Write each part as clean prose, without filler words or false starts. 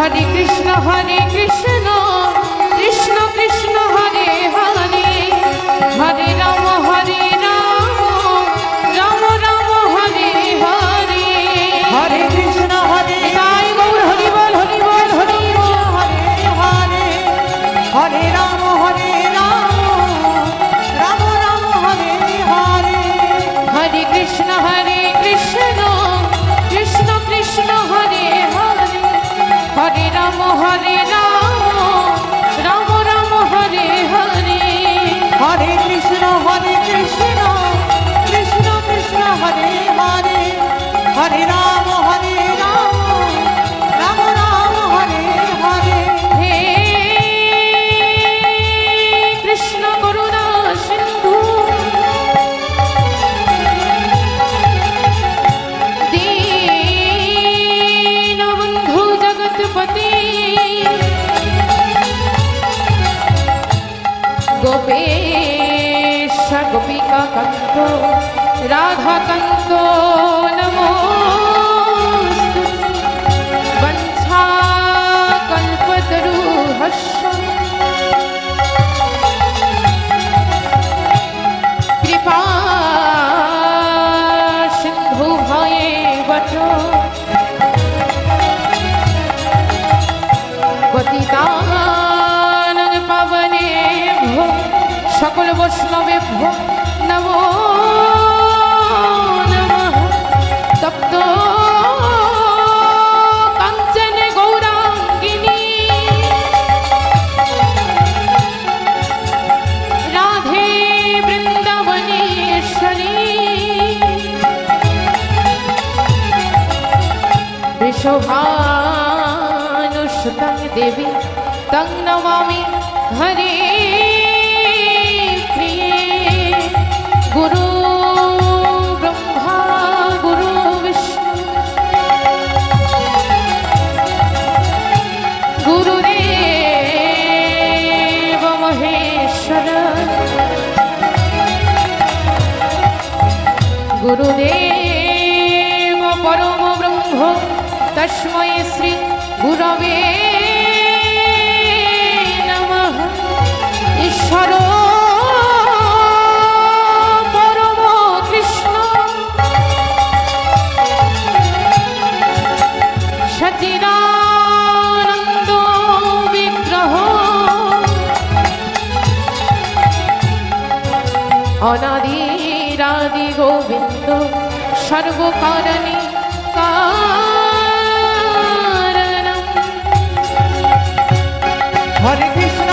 हरे कृष्ण कृष्ण कृष्ण कृष्ण हरे हरे हरे राम राम राम हरे हरे हरे कृष्ण हरे साई गौर हरि बोल हरि बोल हरि हरे हरे हरे राम राम राम हरे हरे हरे कृष्ण कृष्ण कृष्ण कृष्ण हरे हरे हरे राम राम राम हरे हरे हरे कृष्ण कृष्ण कृष्ण कृष्ण हरे हरे हरे राम राम राम हरे हरे हे कृष्ण करुणा सिंधु दीन बंधु जगतपति गोपेश गोपिका कंतो राधा कंतो नमोस्तु वंशा कल्पतरुहर्ष कृपा सिंधु भये वचो पतितानन पावनेभ्यो सकल वैष्णवेभ्यो नमो नमः तप्त कांचन गौरांगिनी राधे वृंदावनेश्वरी वृषभानुसुतं देवी तं नमामि हरे प्रिये गुरु ब्रह्मा गुरु विष्णु गुरुदेव महेश्वर गुरुदेव परम ब्रह्म तस्मै श्री গুরবে নমঃ। ঈশ্বর পরম কৃষ্ণ সচিদানন্দ বিগ্রহ অনাদিরাদি গোবিন্দ সর্বকারণে কারণম। হরে কৃষ্ণ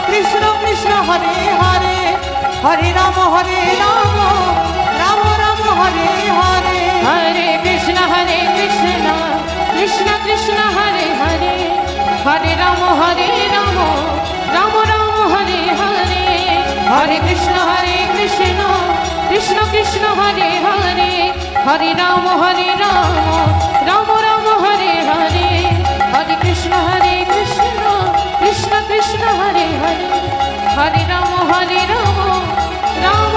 কৃষ্ণ কৃষ্ণ হরে হরে, হরে রাম রাম রাম হরে হরে। হরে কৃষ্ণ কৃষ্ণ কৃষ্ণ হরে হরে, হরে রাম রাম রাম হরে হরে। হরে কৃষ্ণ কৃষ্ণ কৃষ্ণ হরে হরে, হরে রাম রাম রাম হরে হরে। হরে কৃষ্ণ কৃষ্ণ কৃষ্ণ হরে হরে, হরে রাম রাম